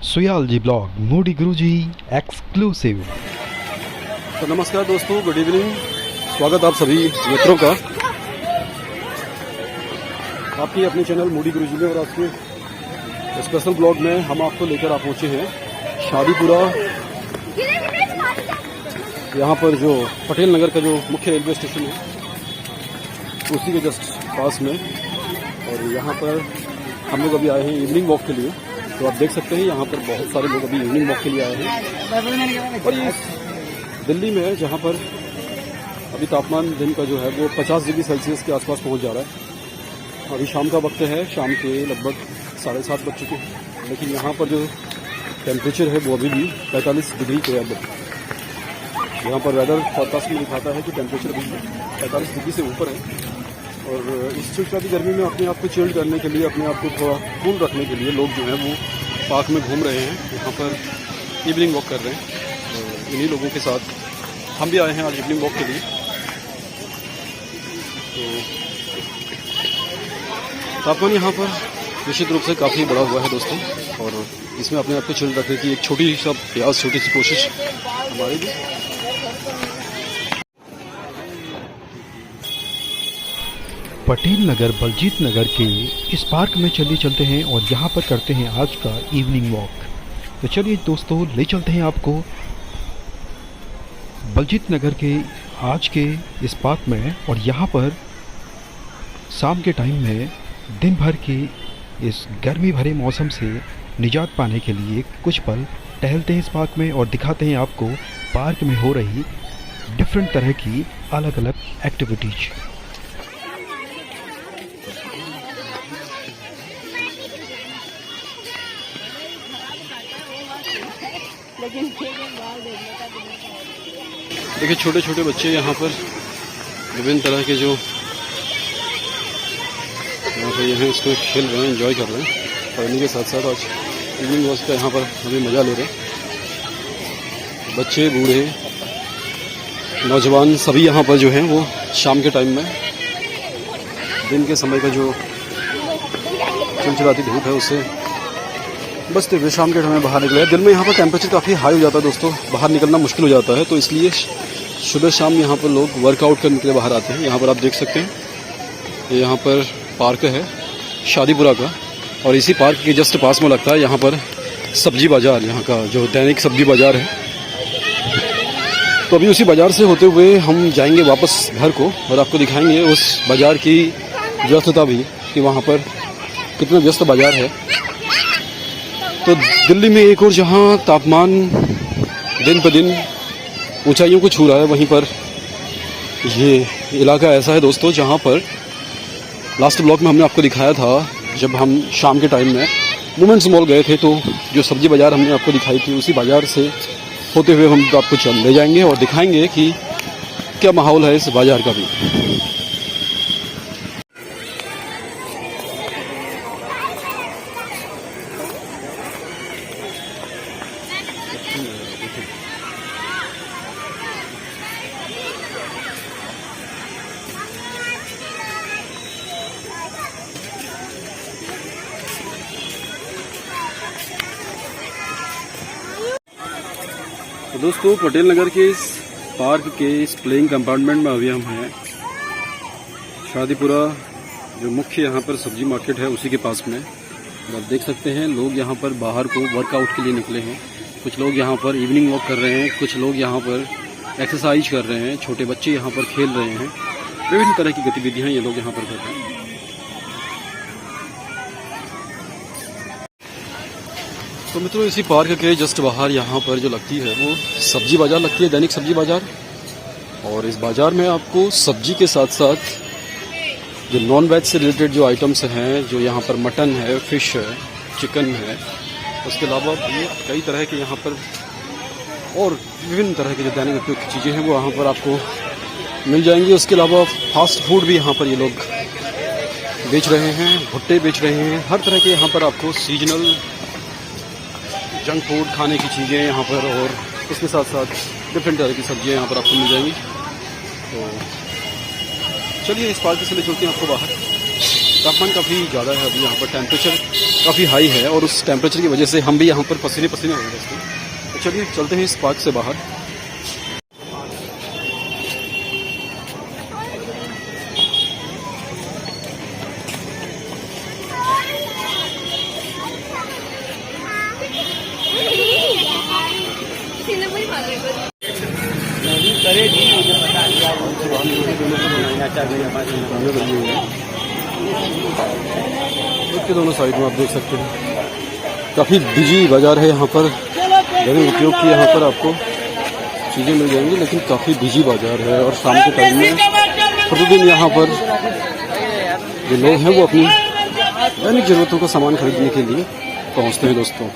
सुयालजी blog Moody गुरुजी exclusive. तो नमस्कार दोस्तों, गुड इवनिंग। स्वागत आप सभी मित्रों का आपके अपने चैनल मूडी गुरुजी में। और आज के स्पेशल ब्लॉग में हम आपको लेकर आप पहुंचे हैं शादीपुरा। यहाँ पर जो पटेल नगर का जो मुख्य रेलवे स्टेशन है उसी के जस्ट पास में। और यहाँ पर हम लोग अभी आए हैं इवनिंग वॉक के लिए। तो आप देख सकते हैं यहाँ पर बहुत सारे लोग अभी इवनिंग वॉक के लिए आए हैं। और ये दिल्ली में है जहाँ पर अभी तापमान दिन का जो है वो 50 डिग्री सेल्सियस के आसपास पहुँच जा रहा है। अभी शाम का वक्त है, शाम के लगभग 7:30 बज चुके हैं, लेकिन यहाँ पर जो टेम्परेचर है वो अभी भी 45 डिग्री के अब यहाँ पर वेदर फोरकास्ट में दिखाता है कि टेम्परेचर अभी 45 डिग्री से ऊपर है। और इस चिलचिलाती गर्मी में अपने आप को चिल्ड करने के लिए, अपने आप को थोड़ा कूल रखने के लिए लोग जो हैं वो पार्क में घूम रहे हैं, यहाँ पर इवनिंग वॉक कर रहे हैं। और इन्हीं लोगों के साथ हम भी आए हैं आज इवनिंग वॉक के लिए। तो तापमान यहाँ पर निश्चित रूप से काफ़ी बड़ा हुआ है दोस्तों, और इसमें अपने आप को चिल्ड रखने की एक छोटी सी प्रयास, छोटी सी कोशिश हमारी भी। पटेल नगर बलजीत नगर के इस पार्क में चलते हैं और यहाँ पर करते हैं आज का इवनिंग वॉक। तो चलिए दोस्तों, ले चलते हैं आपको बलजीत नगर के आज के इस पार्क में। और यहाँ पर शाम के टाइम में दिन भर की इस गर्मी भरे मौसम से निजात पाने के लिए कुछ पल टहलते हैं इस पार्क में और दिखाते हैं आपको पार्क में हो रही डिफरेंट तरह की अलग अलग एक्टिविटीज। देखिए छोटे छोटे बच्चे यहाँ पर विभिन्न तरह के जो यहाँ पर ये हैं इसको खेल रहे हैं, एंजॉय कर रहे हैं। पढ़ने के साथ साथ आज इवनिंग वॉक का यहाँ पर अभी मज़ा ले रहे हैं। बच्चे, बूढ़े, नौजवान सभी यहाँ पर जो हैं वो शाम के टाइम में, दिन के समय का जो चिलचिलाती धूप है उससे बचते हुए शाम के टाइम में बाहर निकले। दिन में यहाँ पर टेम्परेचर काफ़ी हाई हो जाता है दोस्तों, बाहर निकलना मुश्किल हो जाता है। तो इसलिए सुबह शाम यहाँ पर लोग वर्कआउट करने के लिए बाहर आते हैं। यहाँ पर आप देख सकते हैं ये यहाँ पर पार्क है शादीपुरा का, और इसी पार्क के जस्ट पास में लगता है यहाँ पर सब्जी बाज़ार, यहाँ का जो दैनिक सब्जी बाज़ार है। तो अभी उसी बाज़ार से होते हुए हम जाएंगे वापस घर को और आपको दिखाएंगे उस बाज़ार की व्यस्तता भी, कि वहाँ पर कितना व्यस्त बाज़ार है। तो दिल्ली में एक और जहाँ तापमान दिन पर दिन ऊंचाइयों को छू रहा है, वहीं पर ये इलाका ऐसा है दोस्तों जहाँ पर लास्ट ब्लॉग में हमने आपको दिखाया था, जब हम शाम के टाइम में मोमेंट्स मॉल गए थे, तो जो सब्जी बाज़ार हमने आपको दिखाई थी उसी बाज़ार से होते हुए हम आपको ले जाएंगे और दिखाएंगे कि क्या माहौल है इस बाज़ार का भी। तो दोस्तों पटेल नगर के इस पार्क के इस प्लेइंग कंपार्टमेंट में अभी हम हैं। शादीपुरा जो मुख्य यहाँ पर सब्जी मार्केट है उसी के पास में। आप देख सकते हैं लोग यहाँ पर बाहर को वर्कआउट के लिए निकले हैं। कुछ लोग यहाँ पर इवनिंग वॉक कर रहे हैं, कुछ लोग यहाँ पर एक्सरसाइज कर रहे हैं, छोटे बच्चे यहाँ पर खेल रहे हैं। विभिन्न तरह की गतिविधियाँ ये लोग यहाँ पर कर रहे हैं। तो मित्रों इसी पार्क के जस्ट बाहर यहाँ पर जो लगती है वो सब्जी बाज़ार लगती है, दैनिक सब्जी बाज़ार। और इस बाज़ार में आपको सब्जी के साथ साथ जो नॉन वेज से रिलेटेड जो आइटम्स हैं, जो यहाँ पर मटन है, फ़िश है, चिकन है, उसके अलावा भी कई तरह के यहाँ पर और विभिन्न तरह के जो दैनिक उपयोग की चीज़ें हैं वो यहाँ पर आपको मिल जाएंगी। उसके अलावा फास्ट फूड भी यहाँ पर ये लोग बेच रहे हैं, भुट्टे बेच रहे हैं, हर तरह के यहाँ पर आपको सीजनल जंक फूड खाने की चीज़ें यहाँ पर, और इसके साथ साथ डिफरेंट तरह की सब्जियाँ यहाँ पर आपको मिल जाएंगी। तो चलिए इस पार्क से ले चलते हैं आपको बाहर। तापमान काफ़ी ज़्यादा है अभी यहाँ पर, टेम्परेचर काफ़ी हाई है और उस टेम्परेचर की वजह से हम भी यहाँ पर पसीने पसीने हो गए दोस्तों। तो चलिए चलते हैं इस पार्क से बाहर। इसके दोनों साइड में आप देख सकते हैं काफ़ी बिजी बाज़ार है यहाँ पर। घरेलू उपयोग की यहाँ पर आपको चीज़ें मिल जाएंगी, लेकिन काफ़ी बिजी बाज़ार है और शाम के टाइम में प्रतिदिन यहाँ पर जो लोग हैं वो अपनी दैनिक ज़रूरतों का सामान खरीदने के लिए पहुँचते हैं दोस्तों।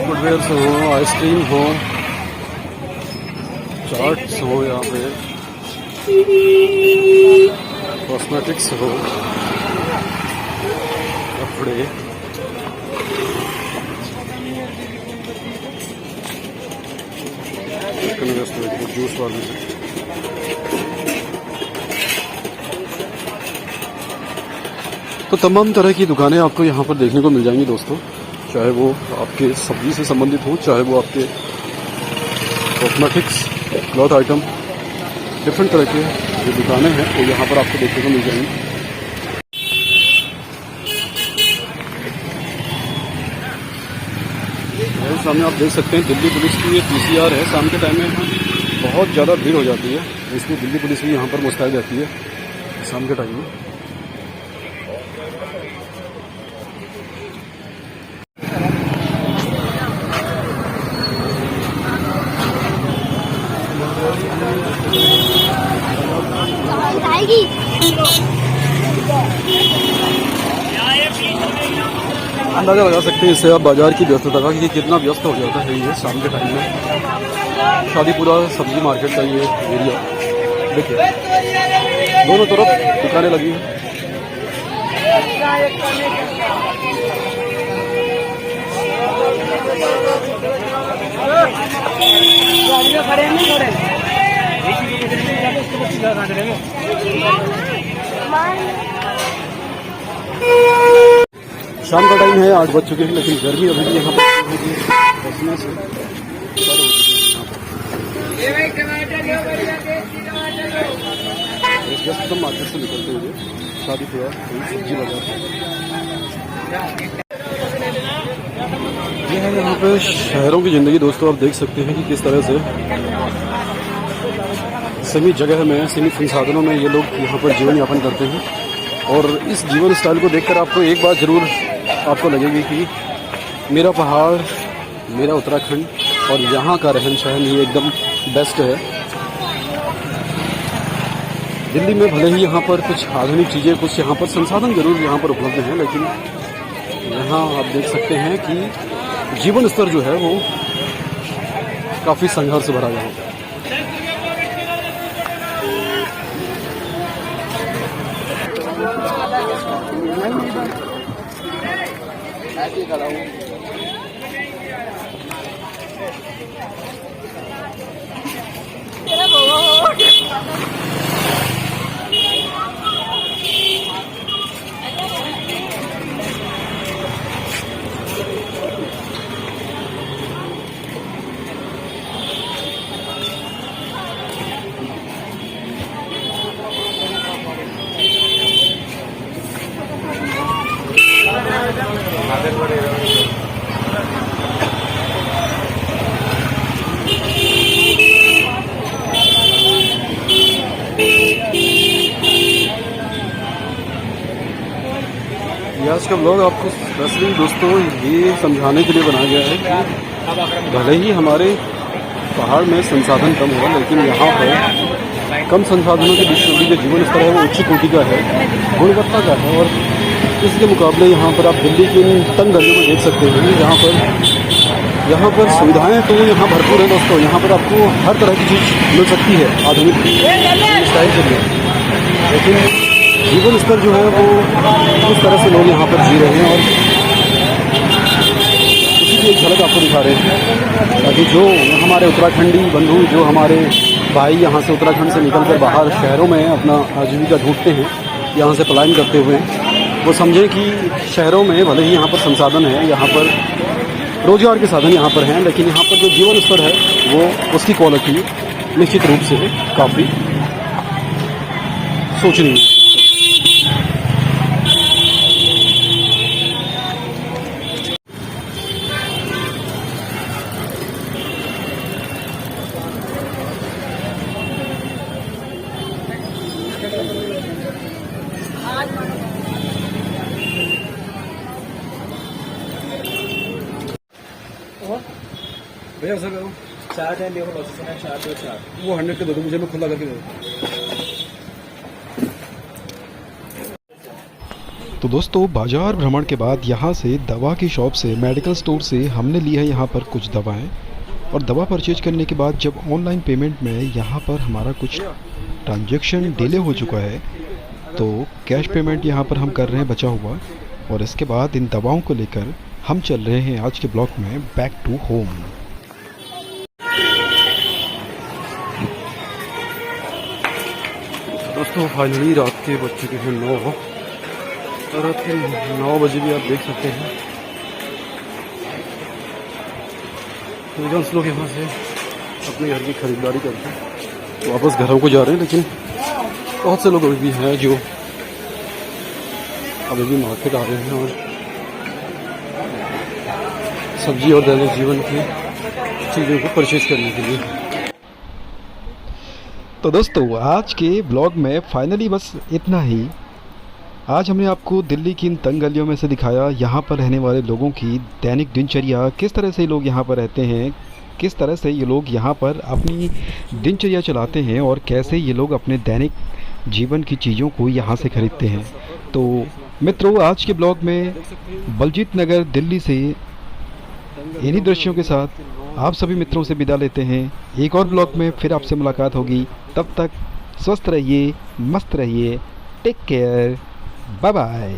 फुटवेयर्स हो, आइसक्रीम हो, चाट्स हो, यहाँ पे कॉस्मेटिक्स हो, कपड़े, जूस वाले। तो तमाम तरह की दुकानें आपको यहाँ पर देखने को मिल जाएंगी दोस्तों, चाहे वो आपके सब्जी से संबंधित हो, चाहे वो आपके कॉस्मेटिक्स, क्लॉथ आइटम, डिफरेंट तरह के जो दुकानें हैं वो यहाँ पर आपको देखने को मिल जाएंगी। सामने आप देख सकते हैं दिल्ली पुलिस की ये PCR है। शाम के टाइम में बहुत ज़्यादा भीड़ हो जाती है, इसलिए दिल्ली पुलिस भी यहाँ पर मुस्तैद रहती है शाम के टाइम में। अंदाज़ा लगा सकते हैं इससे आप बाज़ार की व्यस्तता का कि कितना व्यस्त हो जाता है ये शाम के टाइम में। शादीपुरा सब्जी मार्केट का ये एरिया देखिए, दोनों तरफ दुकानें लगी हैं। शाम का टाइम है, 8 बज चुके हैं, लेकिन गर्मी अभी भी यहाँ पर पसीने से व्यस्ततम मार्केट से निकलते हुए शादीपुरा सब्जी बाजार। ये है यहाँ पे शहरों की ज़िंदगी दोस्तों। आप देख सकते हैं कि किस तरह से सीमित जगह में, सीमित संसाधनों में ये लोग यहाँ पर जीवन यापन करते हैं। और इस जीवन स्टाइल को देखकर आपको एक बात ज़रूर आपको लगेगी कि मेरा पहाड़, मेरा उत्तराखंड और यहाँ का रहन सहन ये एकदम बेस्ट है। दिल्ली में भले ही यहाँ पर कुछ आधुनिक चीज़ें, कुछ यहाँ पर संसाधन जरूर यहाँ पर उपलब्ध हैं, लेकिन यहाँ आप देख सकते हैं कि जीवन स्तर जो है वो काफ़ी संघर्ष से भरा हुआ है। आज का ब्लॉग आपको स्पेशली दोस्तों ये समझाने के लिए बनाया गया है कि भले ही हमारे पहाड़ में संसाधन कम हो, लेकिन यहाँ पर कम संसाधनों के बीच जो जीवन स्तर है वो उच्च कोटि का है, गुणवत्ता का है और इसके मुकाबले यहाँ पर आप दिल्ली की इन तंग गलियों में देख सकते हैं यहाँ पर सुविधाएं तो यहाँ भरपूर हैं दोस्तों। यहाँ पर आपको हर तरह की चीज़ मिल सकती है आधुनिक स्टाइल के लिए, लेकिन जीवन स्तर जो है वो किस तरह से लोग यहाँ पर जी रहे हैं और उसी की एक झलक आपको दिखा रहे हैं, ताकि जो हमारे उत्तराखंडी बंधु, जो हमारे भाई यहाँ से उत्तराखंड से निकल कर बाहर शहरों में अपना आजीविका ढूंढते हैं, यहाँ से पलायन करते हुए, वो समझें कि शहरों में भले ही यहाँ पर संसाधन है, यहाँ पर रोजगार के साधन यहाँ पर हैं, लेकिन यहाँ पर जो जीवन स्तर है वो उसकी क्वालिटी निश्चित रूप से काफ़ी सोचनीय है। भैया सर करो 4 टाइम देखो प्रोसेसन है 4 2 4 वो 100 के दे दो मुझे, मैं खुला करके दे दो। तो दोस्तों, बाजार भ्रमण के बाद यहाँ से दवा की शॉप से, मेडिकल स्टोर से हमने ली है यहाँ पर कुछ दवाएं, और दवा परचेज करने के बाद जब ऑनलाइन पेमेंट में यहाँ पर हमारा कुछ ट्रांजैक्शन डिले हो चुका है, तो कैश पेमेंट यहाँ पर हम कर रहे हैं बचा हुआ, और इसके बाद इन दवाओं को लेकर हम चल रहे हैं आज के ब्लॉग में बैक टू होम। दोस्तों फाइनली रात के बज चुके हैं 9, और रात के 9 बजे भी आप देख सकते हैं अधिकांश लोग यहाँ से अपने घर की खरीदारी करके वापस घरों को जा रहे हैं, लेकिन बहुत से लोग अभी भी हैं जो अभी भी मार्केट आ रहे हैं और सब्जी और दैनिक जीवन की चीज़ों को परचेज करने के लिए। तो दोस्तों, आज के ब्लॉग में फाइनली बस इतना ही। आज हमने आपको दिल्ली की इन तंग गलियों में से दिखाया यहाँ पर रहने वाले लोगों की दैनिक दिनचर्या, किस तरह से लोग यहाँ पर रहते हैं, किस तरह से ये लोग यहाँ पर अपनी दिनचर्या चलाते हैं, और कैसे ये लोग अपने दैनिक जीवन की चीज़ों को यहाँ से खरीदते हैं। तो मित्रों, आज के ब्लॉग में बलजीत नगर दिल्ली से इन्हीं दृश्यों के साथ आप सभी मित्रों से विदा लेते हैं। एक और ब्लॉग में फिर आपसे मुलाकात होगी, तब तक स्वस्थ रहिए, मस्त रहिए, टेक केयर, बाय बाय।